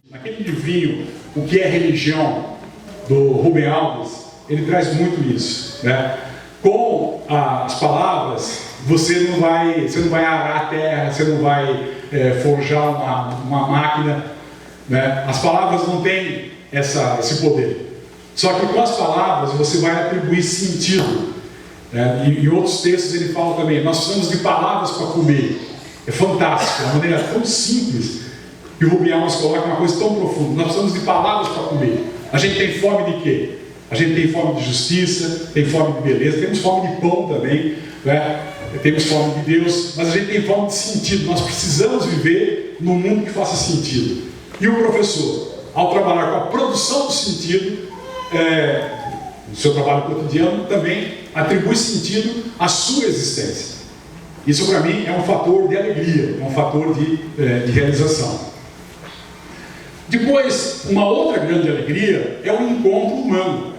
Naquele livrinho, O que é Religião, do Rubem Alves, ele traz muito isso, né? Com as palavras, você não vai arar a terra, você não vai forjar uma máquina, né? As palavras não têm esse poder. Só que com as palavras você vai atribuir sentido, né? E em outros textos ele fala também, nós precisamos de palavras para comer. É fantástico, é uma maneira tão simples que o Rubem Alves coloca uma coisa tão profunda. Nós precisamos de palavras para comer. A gente tem fome de quê? A gente tem fome de justiça, tem fome de beleza, temos fome de pão também, né? Temos fome de Deus, mas a gente tem fome de sentido. Nós precisamos viver num mundo que faça sentido. E o professor, ao trabalhar com a produção do sentido, no seu trabalho cotidiano, também atribui sentido à sua existência. Isso para mim é um fator de alegria, é um fator de realização. Depois, uma outra grande alegria é o encontro humano.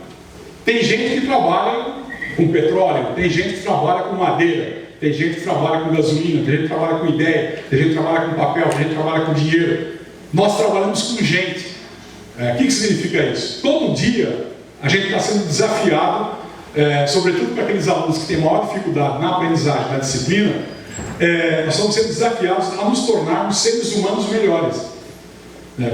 Tem gente que trabalha com petróleo, tem gente que trabalha com madeira, tem gente que trabalha com gasolina, tem gente que trabalha com ideia, tem gente que trabalha com papel, tem gente que trabalha com dinheiro. Nós trabalhamos com gente. O que significa isso? Todo dia a gente está sendo desafiado, sobretudo para aqueles alunos que têm maior dificuldade na aprendizagem da disciplina, nós estamos sendo desafiados a nos tornarmos seres humanos melhores.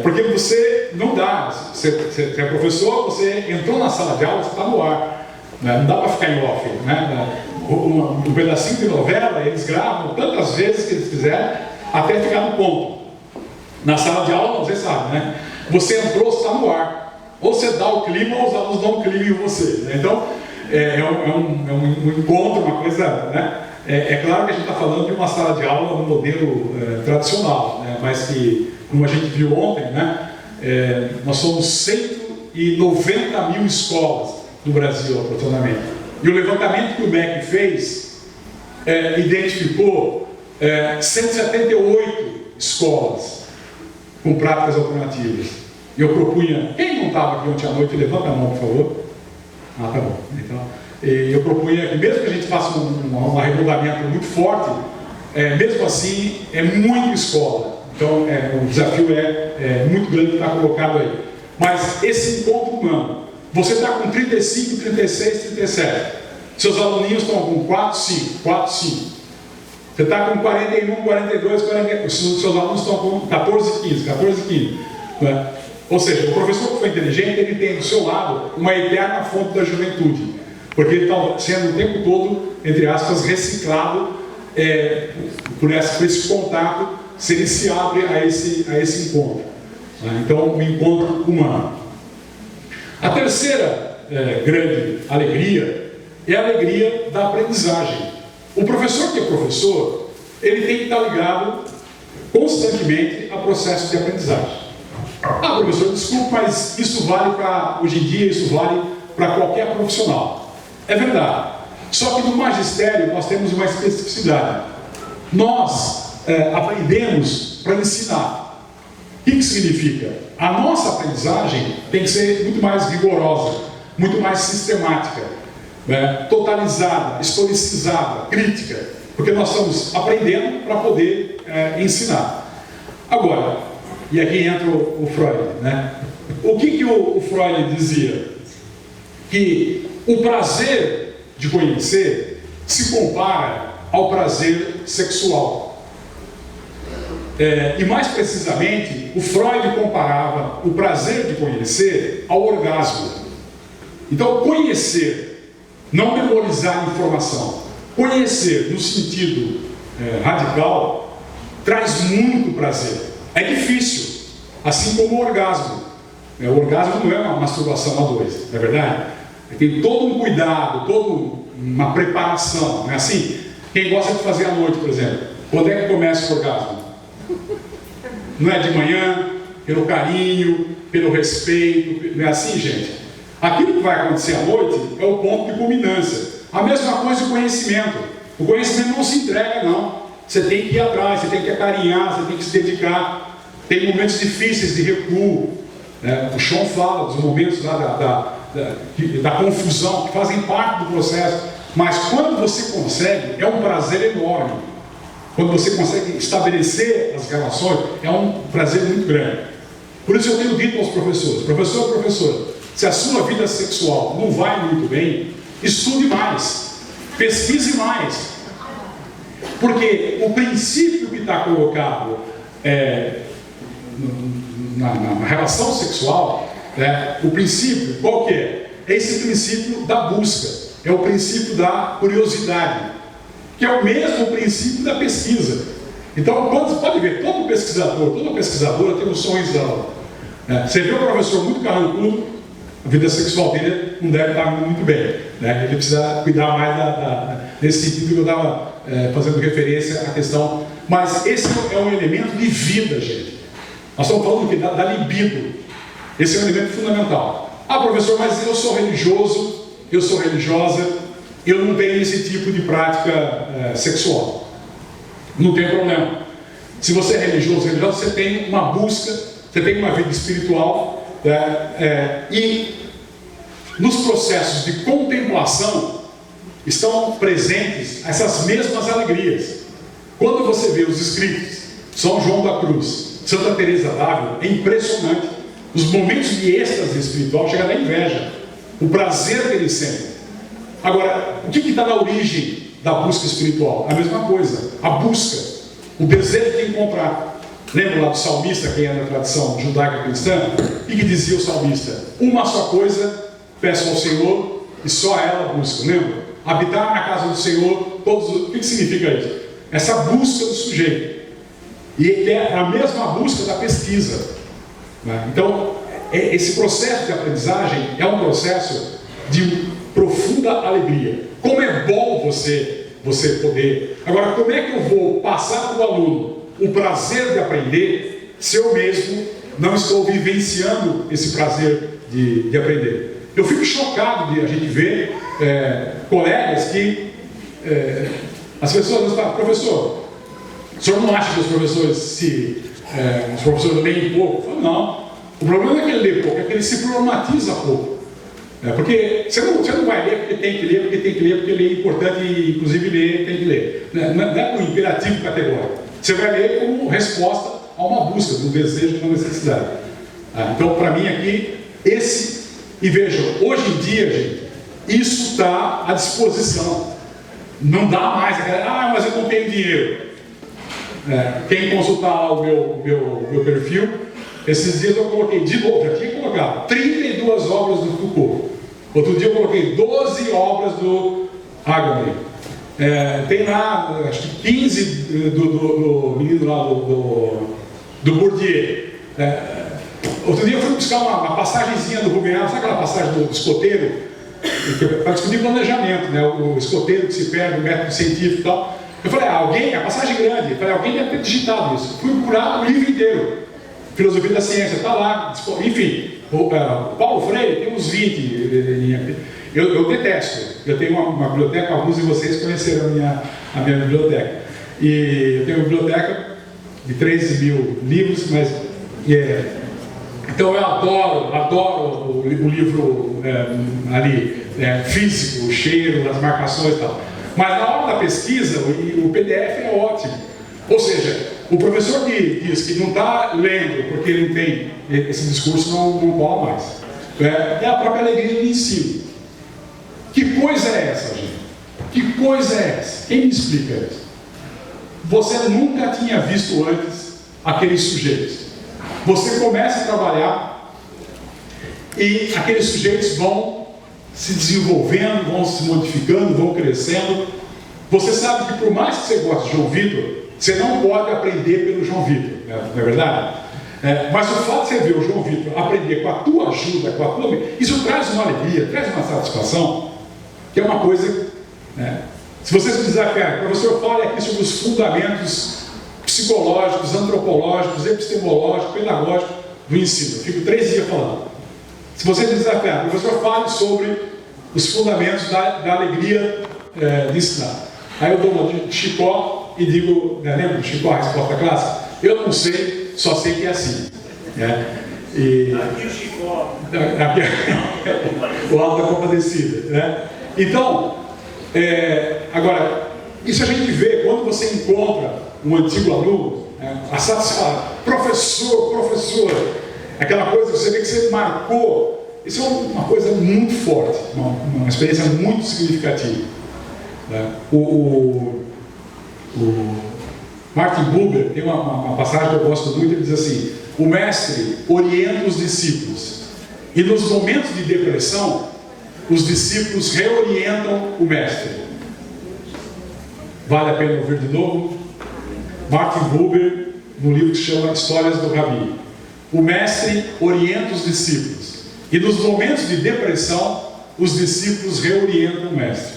Porque você não dá, você é professor, você entrou na sala de aula, você está no ar, né? Não dá para ficar em off, né? Um pedacinho de novela eles gravam tantas vezes que eles quiserem até ficar no ponto. Na sala de aula, você sabe, né? Você entrou, você está no ar, ou você dá o clima ou os alunos dão o clima em você, né? Então é um encontro, uma coisa, né? É claro que a gente está falando de uma sala de aula no modelo tradicional, né? Mas que, como a gente viu ontem, né? Nós somos 190 mil escolas no Brasil, aproximadamente. E o levantamento que o MEC fez identificou 178 escolas com práticas alternativas. E eu propunha, quem não estava aqui ontem à noite, levanta a mão, por favor. Ah, tá bom. Então, eu propunha que mesmo que a gente faça um arredondamento muito forte, mesmo assim, é muita escola. Então, o desafio é muito grande que está colocado aí. Mas esse encontro humano, você está com 35, 36, 37. Seus aluninhos estão com 4, 5. Você está com 41, 42, 40. Seus alunos estão com 14, 15. Né? Ou seja, o professor que foi inteligente, ele tem do seu lado uma eterna fonte da juventude. Porque ele está sendo o tempo todo, entre aspas, reciclado por esse contato, se ele se abre a esse encontro. Então, o encontro humano. A terceira grande alegria é a alegria da aprendizagem. O professor que é professor, ele tem que estar ligado constantemente a processos de aprendizagem. Ah, professor, desculpe, mas isso vale para, hoje em dia, isso vale para qualquer profissional. É verdade. Só que no magistério nós temos uma especificidade. Nós aprendemos para ensinar. O que significa? A nossa aprendizagem tem que ser muito mais rigorosa, muito mais sistemática, né? Totalizada, historicizada, crítica, porque nós estamos aprendendo para poder ensinar. Agora, e aqui entra o Freud, né? O que o Freud dizia? Que o prazer de conhecer se compara ao prazer sexual. E mais precisamente, o Freud comparava o prazer de conhecer ao orgasmo. Então, conhecer, não memorizar informação, conhecer no sentido radical, traz muito prazer. É difícil, assim como o orgasmo. O orgasmo não é uma masturbação a dois, não é verdade? Tem todo um cuidado, toda uma preparação, não é assim? Quem gosta de fazer à noite, por exemplo, quando é que começa o orgasmo? Não é de manhã, pelo carinho, pelo respeito, não é assim, gente? Aquilo que vai acontecer à noite é o ponto de culminância. A mesma coisa o conhecimento. O conhecimento não se entrega, não. Você tem que ir atrás, você tem que acarinhar, você tem que se dedicar. Tem momentos difíceis de recuo, O Sean fala dos momentos lá da confusão, que fazem parte do processo, mas quando você consegue, é um prazer enorme. Quando você consegue estabelecer as relações, é um prazer muito grande. Por isso eu tenho dito aos professores, professor, se a sua vida sexual não vai muito bem, estude mais, pesquise mais. Porque o princípio que está colocado na relação sexual, o princípio, qual que é? É esse princípio da busca, é o princípio da curiosidade, que é o mesmo princípio da pesquisa. Então, quando você pode ver, todo pesquisador, toda pesquisadora tem os sonhos dela. Você vê o professor muito carrancudo, a vida sexual dele não deve estar muito bem. Ele precisa cuidar mais nesse sentido que eu estava fazendo referência à questão. Mas esse é um elemento de vida, gente. Nós estamos falando do quê? Da libido. Esse é um elemento fundamental. Ah, professor, mas eu sou religioso, eu sou religiosa, eu não tenho esse tipo de prática sexual. Não tem problema. Se você é religioso, você tem uma busca, você tem uma vida espiritual, e nos processos de contemplação estão presentes essas mesmas alegrias. Quando você vê os escritos, São João da Cruz, Santa Teresa d'Ávila, é impressionante. Os momentos de êxtase espiritual chegam da inveja, o prazer que eles sentem. Agora, o que está na origem da busca espiritual? A mesma coisa, a busca, o desejo de encontrar. Lembra lá do salmista, quem é da tradição judaica cristã? O que dizia o salmista? Uma só coisa peço ao Senhor e só a ela busco. Lembra? Habitar na casa do Senhor, o que significa isso? Essa busca do sujeito. E é a mesma busca da pesquisa. Então, esse processo de aprendizagem é um processo de profunda alegria. Como é bom você poder... Agora, como é que eu vou passar para o aluno o prazer de aprender se eu mesmo não estou vivenciando esse prazer de aprender? Eu fico chocado de a gente ver colegas que as pessoas falam: professor, o senhor não acha que os professores leem pouco? Eu falo: não, o problema não é que ele lê pouco, é que ele se problematiza pouco. Porque você não vai ler porque tem que ler, porque ler é importante, e inclusive ler tem que ler. Não é um imperativo categórico. Você vai ler como resposta a uma busca, de um desejo, de uma necessidade. Então, para mim aqui, e vejam, hoje em dia, gente, isso está à disposição. Não dá mais, mas eu não tenho dinheiro. Quem consultar lá o meu perfil, esses dias eu coloquei de novo, já tinha colocado 32 obras do Foucault. Outro dia eu coloquei 12 obras do Agamben. Tem lá, acho que 15 do menino lá do Bourdieu. Outro dia eu fui buscar uma passagenzinha do Rubem Alves, sabe aquela passagem do escoteiro? Para discutir planejamento, o escoteiro que se perde, o método científico e tal. Eu falei: a passagem grande, eu falei, alguém deve ter digitado isso. Fui procurar o livro inteiro. Filosofia da ciência, está lá, enfim. O Paulo Freire tem uns 20. Eu detesto. Eu tenho uma biblioteca, alguns de vocês conheceram a minha biblioteca. E eu tenho uma biblioteca de 13 mil livros, mas então eu adoro o livro ali, físico, o cheiro, as marcações e tal. Mas na hora da pesquisa, o PDF é ótimo. Ou seja, o professor que diz que não está lendo porque ele não tem esse discurso, não cola mais. É a própria alegria do ensino. Que coisa é essa, gente? Que coisa é essa? Quem me explica isso? Você nunca tinha visto antes aqueles sujeitos. Você começa a trabalhar e aqueles sujeitos vão se desenvolvendo, vão se modificando, vão crescendo. Você sabe que por mais que você goste de João Vitor, você não pode aprender pelo João Vitor, não é verdade? Mas o fato de você ver o João Vitor aprender com a tua ajuda, isso traz uma alegria, traz uma satisfação, que é uma coisa... Se vocês me desafiarem, professor, fale aqui sobre os fundamentos psicológicos, antropológicos, epistemológicos, pedagógicos do ensino. Eu fico 3 dias falando. Se vocês me desafiarem, professor, fale sobre os fundamentos da alegria de ensinar. Aí eu dou uma de Chicó e digo, lembra do Chicó, a resposta clássica? Eu não sei, só sei que é assim. Aqui o Chicó. O Alto da Compadecida, né? Então, agora, isso a gente vê quando você encontra um antigo aluno, a satisfação, professor, aquela coisa que você vê que você marcou. Isso é uma coisa muito forte, uma experiência muito significativa. O Martin Buber tem uma passagem que eu gosto muito, ele diz assim: o mestre orienta os discípulos, e nos momentos de depressão, os discípulos reorientam o mestre. Vale a pena ouvir de novo? Martin Buber, no livro que se chama Histórias do Rabi. O mestre orienta os discípulos, e nos momentos de depressão, os discípulos reorientam o mestre.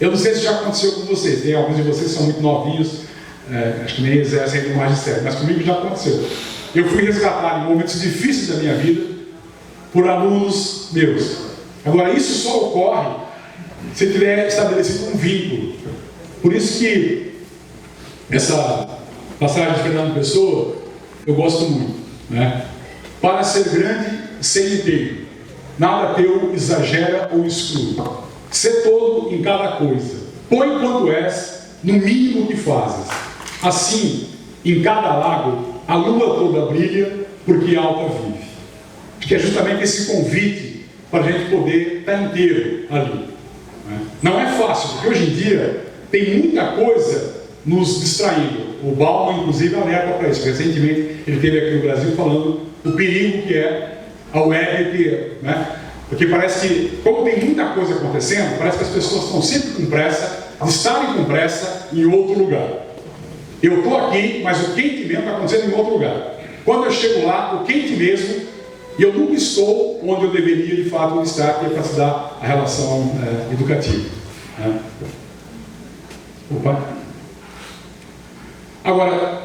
Eu não sei se já aconteceu com vocês, tem alguns de vocês que são muito novinhos, acho que nem exercem ainda o magistério, mas comigo já aconteceu. Eu fui resgatado em momentos difíceis da minha vida por alunos meus. Agora, isso só ocorre se tiver estabelecido um vínculo. Por isso que essa passagem de Fernando Pessoa eu gosto muito, né? Para ser grande, ser inteiro. Nada teu exagera ou exclui. Sê todo em cada coisa. Põe quanto és, no mínimo que fazes. Assim, em cada lago, a lua toda brilha, porque alta vive. Acho que é justamente esse convite para a gente poder estar inteiro ali. Não é fácil, porque hoje em dia tem muita coisa nos distraindo. O Bauman, inclusive, alerta para isso. Recentemente, ele esteve aqui no Brasil falando o perigo que é a web, porque parece que, como tem muita coisa acontecendo, parece que as pessoas estão sempre com pressa de estarem com pressa em outro lugar. Eu estou aqui, mas o quente mesmo está acontecendo em outro lugar. Quando eu chego lá, o quente mesmo, e eu nunca estou onde eu deveria de fato estar, que é para se dar a relação educativa. Opa! Agora,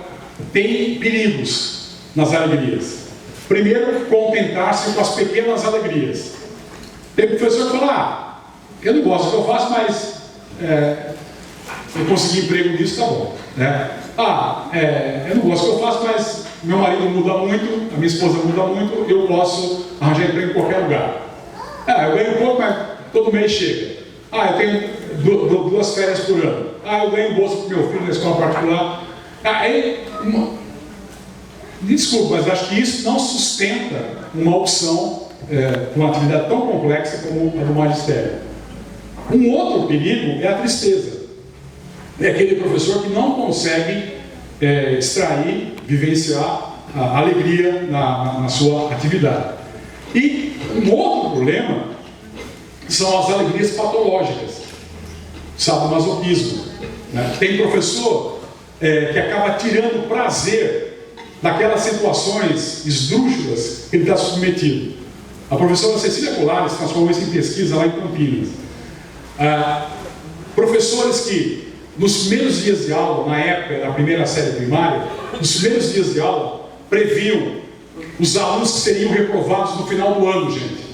tem perigos nas alegrias. Primeiro, contentar-se com as pequenas alegrias. Tem professor que fala: eu não gosto do que eu faço, mas eu consegui emprego nisso, tá bom. Eu não gosto do que eu faço, mas meu marido muda muito, a minha esposa muda muito, eu posso arranjar emprego em qualquer lugar. Eu ganho pouco, mas todo mês chega. Eu tenho 2 férias por ano. Eu ganho bolsa para o meu filho na escola particular. Desculpa, mas acho que isso não sustenta uma opção com uma atividade tão complexa como a do magistério. Um outro perigo é a tristeza. É aquele professor que não consegue extrair, vivenciar a alegria na sua atividade. E um outro problema são as alegrias patológicas, sadomasoquismo. Tem professor que acaba tirando prazer daquelas situações esdrúxulas que ele está submetido. A professora Cecília Colares transformou isso em pesquisa lá em Campinas. Professores que, nos primeiros dias de aula, na época da primeira série primária, nos primeiros dias de aula, previam os alunos que seriam reprovados no final do ano, gente.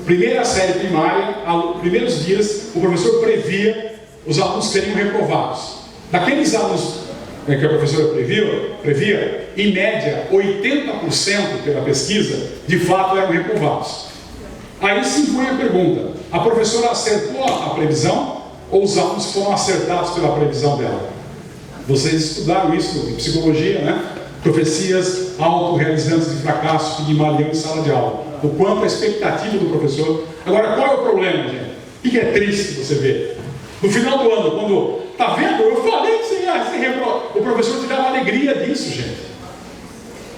Primeira série primária, primeiros dias, o professor previa os alunos que seriam reprovados. Daqueles alunos que a professora previa, em média, 80% pela pesquisa, de fato eram reprovados. Aí sim foi a pergunta: a professora acertou a previsão ou os alunos foram acertados pela previsão dela? Vocês estudaram isso em psicologia, né? Profecias autorrealizantes de fracasso, Pigmalião em sala de aula. O quanto a expectativa do professor. Agora, qual é o problema, gente? O que é triste você ver? No final do ano, quando está vendo, eu falei que você o professor te dava alegria disso, gente.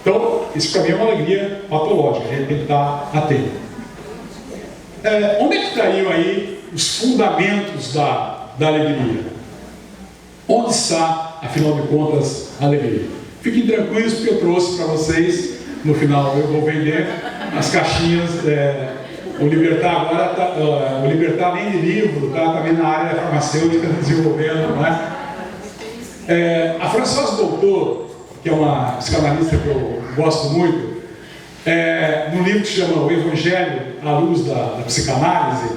Então, isso para mim é uma alegria patológica, a gente tem que estar atento. Onde é que estariam aí os fundamentos da alegria? Onde está, afinal de contas, a alegria? Fiquem tranquilos, porque eu trouxe para vocês, no final eu vou vender as caixinhas. O Libertar agora o Libertar além de livro, está também na área farmacêutica desenvolvendo, né? A Françoise Doutor, que é uma psicanalista que eu gosto muito, no livro que se chama O Evangelho à Luz da Psicanálise,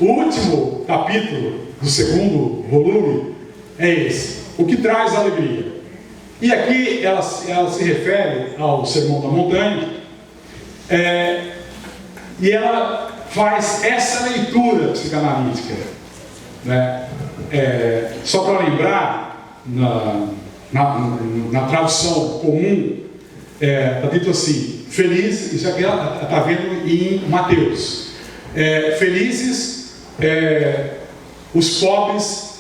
o último capítulo do 2º volume é esse: o que traz alegria. E aqui ela se refere ao Sermão da Montanha, E ela faz essa leitura psicanalítica, né? Só para lembrar, na tradução comum, está dito assim: felizes, isso aqui ela está vendo em Mateus, felizes os pobres,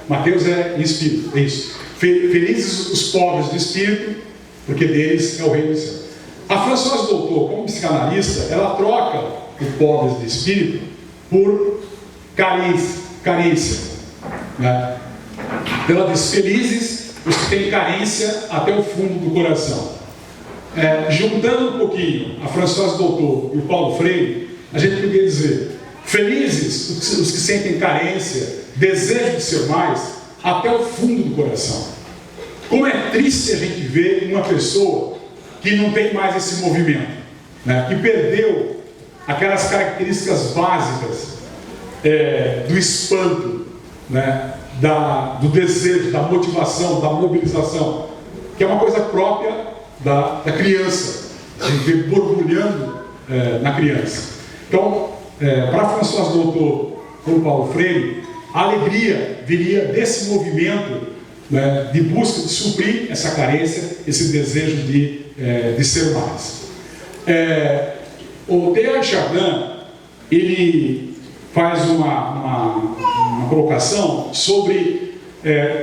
Mateus em espírito, é isso. Felizes os pobres do espírito, porque deles é o reino do céu. A Françoise Doutor, como psicanalista, ela troca o pobres do espírito por carência, né? Ela diz: felizes os que têm carência até o fundo do coração. Juntando um pouquinho a Françoise Doutor e o Paulo Freire, a gente poderia dizer: felizes os que sentem carência, desejo de ser mais, até o fundo do coração. Como é triste a gente ver uma pessoa que não tem mais esse movimento, né? Que perdeu aquelas características básicas do espanto, né? Do desejo, da motivação, da mobilização, que é uma coisa própria da criança, a gente vê borbulhando na criança. Então, para Françoise Doutor ou Paulo Freire, a alegria viria desse movimento, né, de busca de suprir essa carência, esse desejo de ser mais. O Teilhard de Chardin, ele faz uma colocação sobre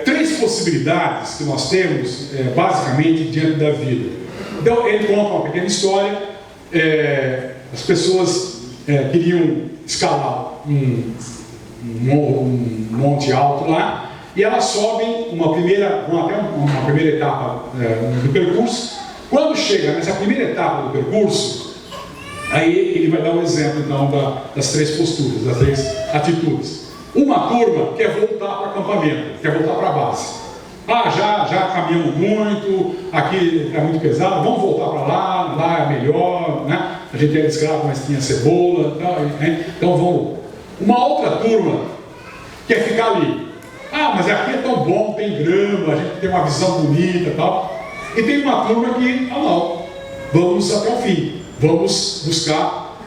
3 possibilidades que nós temos, basicamente, diante da vida. Então, ele conta uma pequena história. As pessoas queriam escalar um monte alto lá, e elas sobem vão até uma primeira etapa do percurso. Quando chega nessa primeira etapa do percurso, aí ele vai dar um exemplo então das 3 posturas, das 3 atitudes. Uma turma quer voltar para o acampamento, quer voltar para a base. Já caminhamos muito, aqui é muito pesado, vamos voltar para lá é melhor, né? A gente era escravo, mas tinha cebola, então vamos. Uma outra turma quer ficar ali. Mas aqui é tão bom, tem grama, a gente tem uma visão bonita e tal. E tem uma turma que, não, vamos até o fim, vamos buscar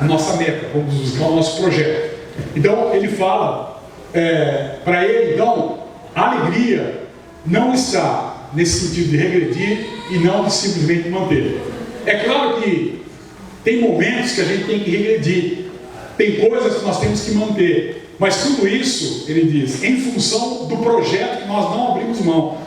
a nossa meta, vamos buscar o nosso projeto. Então ele fala, para ele, então, a alegria não está nesse sentido de regredir e não de simplesmente manter. É claro que tem momentos que a gente tem que regredir, tem coisas que nós temos que manter. Mas tudo isso, ele diz, em função do projeto que nós não abrimos mão.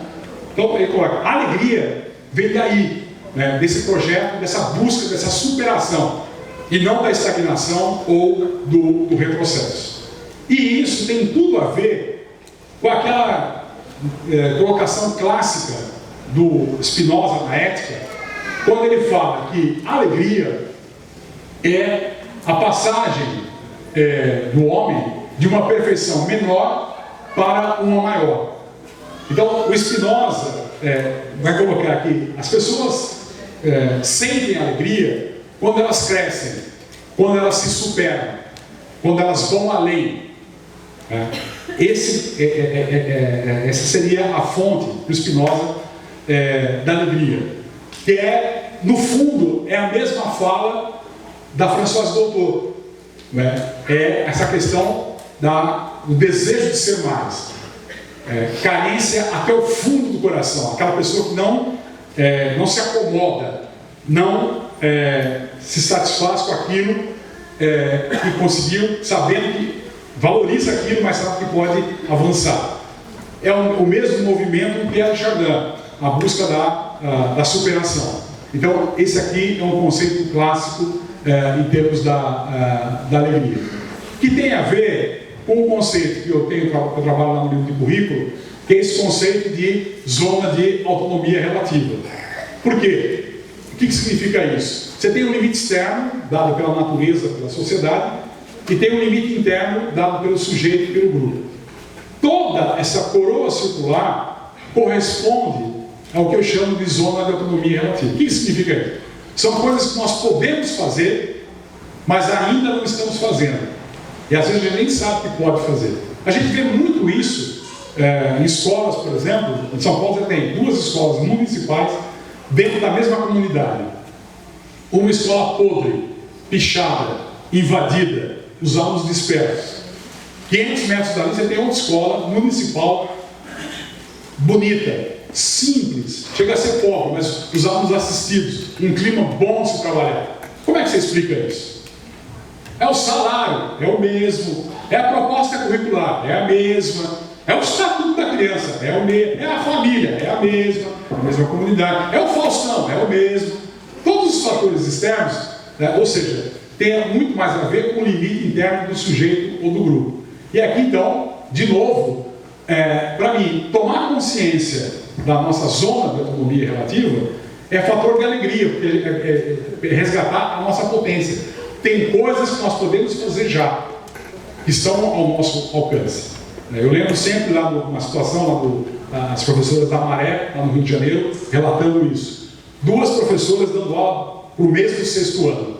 Então, ele coloca, a alegria vem daí, né, desse projeto, dessa busca, dessa superação, e não da estagnação ou do retrocesso. E isso tem tudo a ver com aquela colocação clássica do Spinoza na Ética, quando ele fala que a alegria é a passagem do homem de uma perfeição menor para uma maior. Então, o Spinoza vai colocar aqui: as pessoas sentem alegria quando elas crescem, quando elas se superam, quando elas vão além. Essa seria a fonte do Spinoza da alegria, que no fundo, é a mesma fala da Françoise Doutor, né? É essa questão do desejo de ser mais, carência até o fundo do coração, aquela pessoa que não se acomoda, não se satisfaz com aquilo que conseguiu, sabendo que valoriza aquilo, mas sabe que pode avançar. É o mesmo movimento do Teilhard de Chardin, a busca da superação. Então, esse aqui é um conceito clássico em termos da alegria, que tem a ver com o conceito que eu trabalho lá no livro de currículo, que é esse conceito de zona de autonomia relativa. Por quê? O que significa isso? Você tem um limite externo, dado pela natureza, pela sociedade, e tem um limite interno, dado pelo sujeito e pelo grupo. Toda essa coroa circular corresponde ao que eu chamo de zona de autonomia relativa. O que significa isso? São coisas que nós podemos fazer, mas ainda não estamos fazendo. E às vezes a gente nem sabe que pode fazer. A gente vê muito isso Em escolas, por exemplo, em São Paulo você tem 2 escolas municipais dentro da mesma comunidade. Uma escola podre, pichada, invadida, os alunos dispersos. 500 metros dali você tem outra escola municipal, bonita, simples, chega a ser pobre, mas os alunos assistidos, um clima bom de se trabalhar. Como é que você explica isso? É o salário, é o mesmo, é a proposta curricular, é a mesma, é o estatuto da criança, é a família, é a mesma comunidade, é o Faustão, é o mesmo. Todos os fatores externos, né, ou seja, tem muito mais a ver com o limite interno do sujeito ou do grupo. E aqui então, de novo, para mim, tomar consciência da nossa zona de autonomia relativa é fator de alegria, porque é resgatar a nossa potência. Tem coisas que nós podemos fazer já, que estão ao nosso alcance. Eu lembro sempre lá uma situação das professoras da Maré, lá no Rio de Janeiro, relatando isso. 2 professoras dando aula para o mês do 6º ano.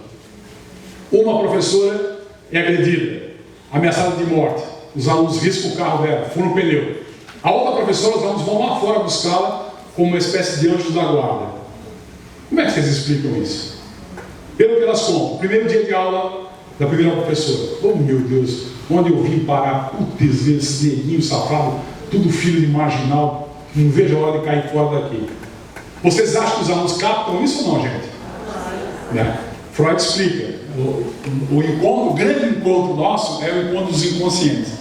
Uma professora é agredida, ameaçada de morte. Os alunos riscam o carro dela, furam o pneu. A outra professora, os alunos vão lá fora buscá-la como uma espécie de anjo da guarda. Como é que vocês explicam isso? Pelo que elas contam, primeiro dia de aula da primeira professora. Oh meu Deus, onde eu vim parar? Putz, esse neguinho safado, tudo filho de marginal, não vejo a hora de cair fora daqui. Vocês acham que os alunos captam isso ou não, gente? Né? Freud explica. O grande encontro nosso é o encontro dos inconscientes.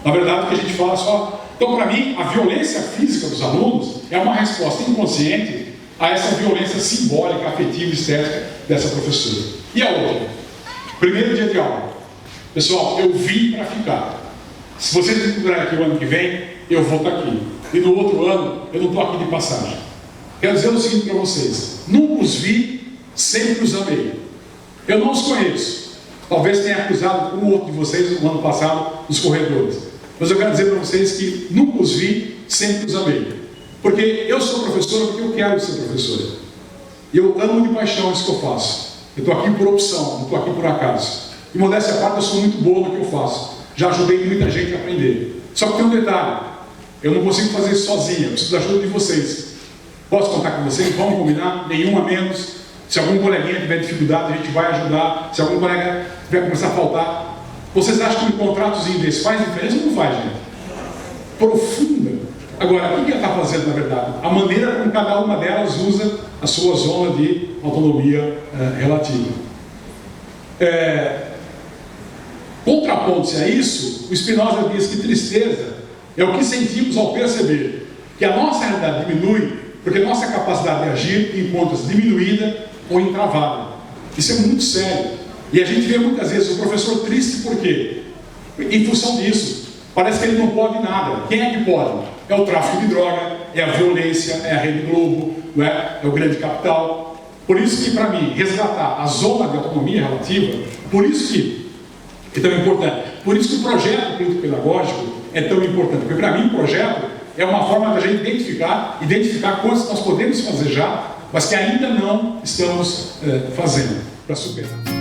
Na verdade, o que a gente fala só... Então, para mim, a violência física dos alunos é uma resposta inconsciente a essa violência simbólica, afetiva, estética dessa professora. E a outra? Primeiro dia de aula. Pessoal, eu vim para ficar. Se vocês me procurarem aqui o ano que vem, eu vou estar aqui. E no outro ano, eu não estou aqui de passagem. Quero dizer o seguinte para vocês: nunca os vi, sempre os amei. Eu não os conheço. Talvez tenha cruzado um ou outro de vocês no ano passado nos corredores. Mas eu quero dizer para vocês que nunca os vi, sempre os amei. Porque eu sou professora porque eu quero ser professora. Eu amo de paixão isso que eu faço. Eu estou aqui por opção, não estou aqui por acaso. E modéstia à parte, eu sou muito boa no que eu faço. Já ajudei muita gente a aprender. Só que tem um detalhe: eu não consigo fazer isso sozinho, eu preciso da ajuda de vocês. Posso contar com vocês? Vamos combinar? Nenhum a menos. Se algum coleguinha tiver dificuldade, a gente vai ajudar. Se algum colega tiver começar a faltar. Vocês acham que um contratozinho desse faz diferença ou não faz, gente? Profunda. Agora, o que ela está fazendo, na verdade? A maneira como cada uma delas usa a sua zona de autonomia relativa. Contraponto-se a isso, o Spinoza diz que tristeza é o que sentimos ao perceber que a nossa realidade diminui porque nossa capacidade de agir encontra-se diminuída ou entravada. Isso é muito sério. E a gente vê muitas vezes o professor triste por quê? Em função disso. Parece que ele não pode nada. Quem é que pode? É o tráfico de droga, é a violência, é a Rede Globo, não é? É o grande capital. Por isso que, para mim, resgatar a zona de autonomia relativa, por isso que é tão importante. Por isso que o projeto político-pedagógico é tão importante. Porque, para mim, o projeto é uma forma da gente identificar coisas que nós podemos fazer já, mas que ainda não estamos fazendo para superar.